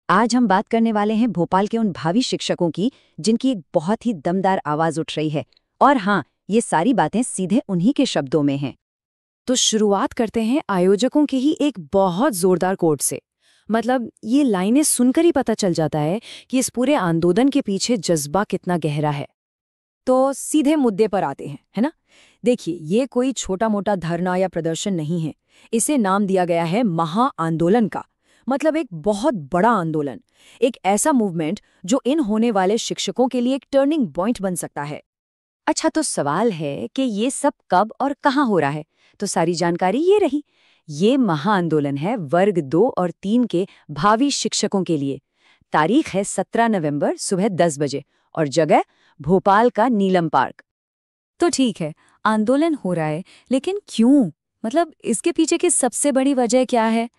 आज हम बात करने वाले हैं भोपाल के उन भावी शिक्षकों की जिनकी एक बहुत ही दमदार आवाज उठ रही है। और हाँ, ये सारी बातें सीधे उन्हीं के शब्दों में हैं। तो शुरुआत करते हैं आयोजकों के ही एक बहुत जोरदार कोट से। मतलब ये लाइनें सुनकर ही पता चल जाता है कि इस पूरे आंदोलन के पीछे जज्बा कितना गहरा है। तो सीधे मुद्दे पर आते हैं, है ना। देखिए, ये कोई छोटा मोटा धरना या प्रदर्शन नहीं है। इसे नाम दिया गया है महा आंदोलन का। मतलब एक बहुत बड़ा आंदोलन, एक ऐसा मूवमेंट जो इन होने वाले शिक्षकों के लिए एक टर्निंग पॉइंट बन सकता है। अच्छा, तो सवाल है कि ये सब कब और कहाँ हो रहा है। तो सारी जानकारी ये रही। ये महाआंदोलन है वर्ग 2 और 3 के भावी शिक्षकों के लिए। तारीख है 17 नवंबर सुबह 10 बजे और जगह भोपाल का नीलम पार्क। तो ठीक है, आंदोलन हो रहा है, लेकिन क्यों? मतलब इसके पीछे की सबसे बड़ी वजह क्या है?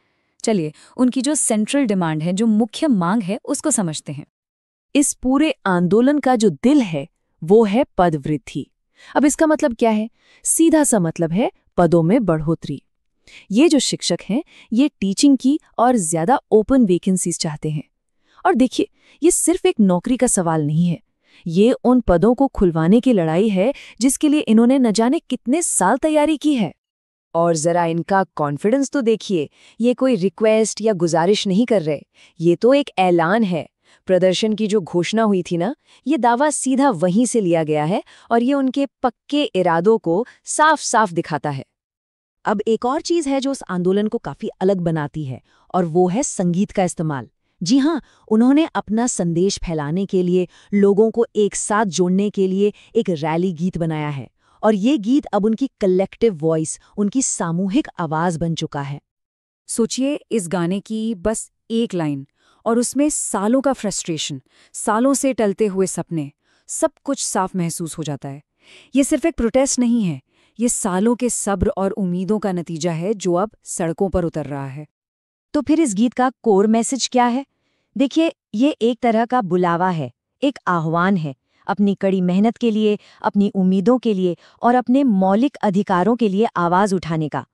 चलिए, उनकी जो सेंट्रल डिमांड है, जो मुख्य मांग है, उसको समझते हैं। इस पूरे आंदोलन का जो दिल है वो है पद वृद्धि। अब इसका मतलब क्या है? सीधा सा मतलब है पदों में बढ़ोतरी। ये जो शिक्षक हैं, ये टीचिंग की और ज्यादा ओपन वैकेंसीज चाहते हैं। और देखिए, ये सिर्फ एक नौकरी का सवाल नहीं है। ये उन पदों को खुलवाने की लड़ाई है जिसके लिए इन्होंने न जाने कितने साल तैयारी की है। और जरा इनका कॉन्फिडेंस तो देखिए। ये कोई रिक्वेस्ट या गुजारिश नहीं कर रहे, ये तो एक ऐलान है। प्रदर्शन की जो घोषणा हुई थी ना, ये दावा सीधा वहीं से लिया गया है और ये उनके पक्के इरादों को साफ साफ दिखाता है। अब एक और चीज है जो उस आंदोलन को काफी अलग बनाती है, और वो है संगीत का इस्तेमाल। जी हाँ, उन्होंने अपना संदेश फैलाने के लिए, लोगों को एक साथ जोड़ने के लिए एक रैली गीत बनाया है। और ये गीत अब उनकी कलेक्टिव वॉइस, उनकी सामूहिक आवाज बन चुका है। सोचिए, इस गाने की बस एक लाइन और उसमें सालों का फ्रस्ट्रेशन, सालों से टलते हुए सपने, सब कुछ साफ महसूस हो जाता है। ये सिर्फ एक प्रोटेस्ट नहीं है, ये सालों के सब्र और उम्मीदों का नतीजा है जो अब सड़कों पर उतर रहा है। तो फिर इस गीत का कोर मैसेज क्या है? देखिए, ये एक तरह का बुलावा है, एक आह्वान है अपनी कड़ी मेहनत के लिए, अपनी उम्मीदों के लिए और अपने मौलिक अधिकारों के लिए आवाज उठाने का।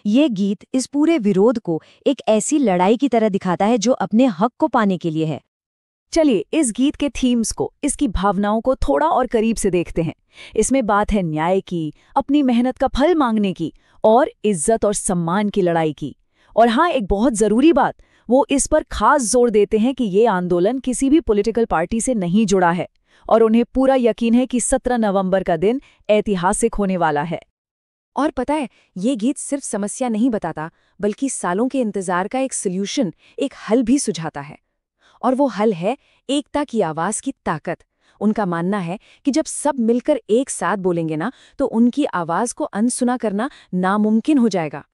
ये गीत इस पूरे विरोध को एक ऐसी लड़ाई की तरह दिखाता है जो अपने हक को पाने के लिए है। चलिए, इस गीत के थीम्स को, इसकी भावनाओं को थोड़ा और करीब से देखते हैं। इसमें बात है न्याय की, अपनी मेहनत का फल मांगने की और इज्जत और सम्मान की लड़ाई की। और हाँ, एक बहुत जरूरी बात, वो इस पर खास जोर देते हैं कि ये आंदोलन किसी भी पॉलिटिकल पार्टी से नहीं जुड़ा है और उन्हें पूरा यकीन है कि 17 नवंबर का दिन ऐतिहासिक होने वाला है। और पता है, ये गीत सिर्फ समस्या नहीं बताता, बल्कि सालों के इंतजार का एक सॉल्यूशन, एक हल भी सुझाता है। और वो हल है एकता की आवाज की ताकत। उनका मानना है कि जब सब मिलकर एक साथ बोलेंगे ना, तो उनकी आवाज को अनसुना करना नामुमकिन हो जाएगा।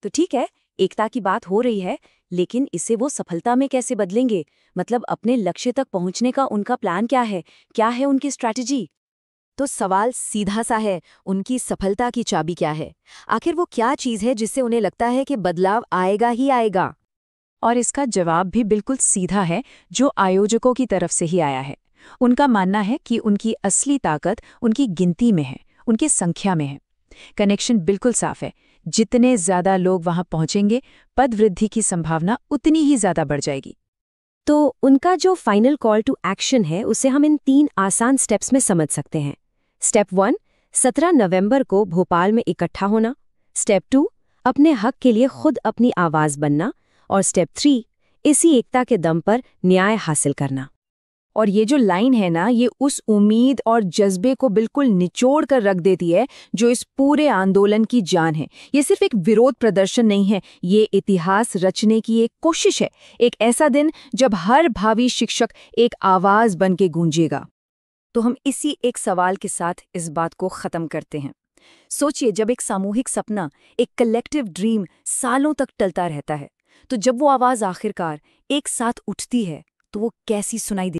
तो ठीक है, एकता की बात हो रही है, लेकिन इसे वो सफलता में कैसे बदलेंगे? मतलब अपने लक्ष्य तक पहुंचने का उनका प्लान क्या है? क्या है उनकी स्ट्रैटेजी? तो सवाल सीधा सा है, उनकी सफलता की चाबी क्या है? आखिर वो क्या चीज है जिससे उन्हें लगता है कि बदलाव आएगा ही आएगा? और इसका जवाब भी बिल्कुल सीधा है, जो आयोजकों की तरफ से ही आया है। उनका मानना है कि उनकी असली ताकत उनकी गिनती में है, उनकी संख्या में है। कनेक्शन बिल्कुल साफ है, जितने ज्यादा लोग वहां पहुंचेंगे, पद वृद्धि की संभावना उतनी ही ज्यादा बढ़ जाएगी। तो उनका जो फाइनल कॉल टू एक्शन है, उसे हम इन 3 आसान स्टेप्स में समझ सकते हैं। स्टेप 1, 17 नवंबर को भोपाल में इकट्ठा होना। स्टेप 2, अपने हक के लिए खुद अपनी आवाज बनना। और स्टेप 3, इसी एकता के दम पर न्याय हासिल करना। और ये जो लाइन है ना, ये उस उम्मीद और जज्बे को बिल्कुल निचोड़ कर रख देती है जो इस पूरे आंदोलन की जान है। ये सिर्फ एक विरोध प्रदर्शन नहीं है, ये इतिहास रचने की एक कोशिश है। एक ऐसा दिन जब हर भावी शिक्षक एक आवाज बन के गूंजेगा। तो हम इसी एक सवाल के साथ इस बात को खत्म करते हैं। सोचिए, जब एक सामूहिक सपना, एक कलेक्टिव ड्रीम सालों तक टलता रहता है, तो जब वो आवाज आखिरकार एक साथ उठती है, तो वो कैसी सुनाई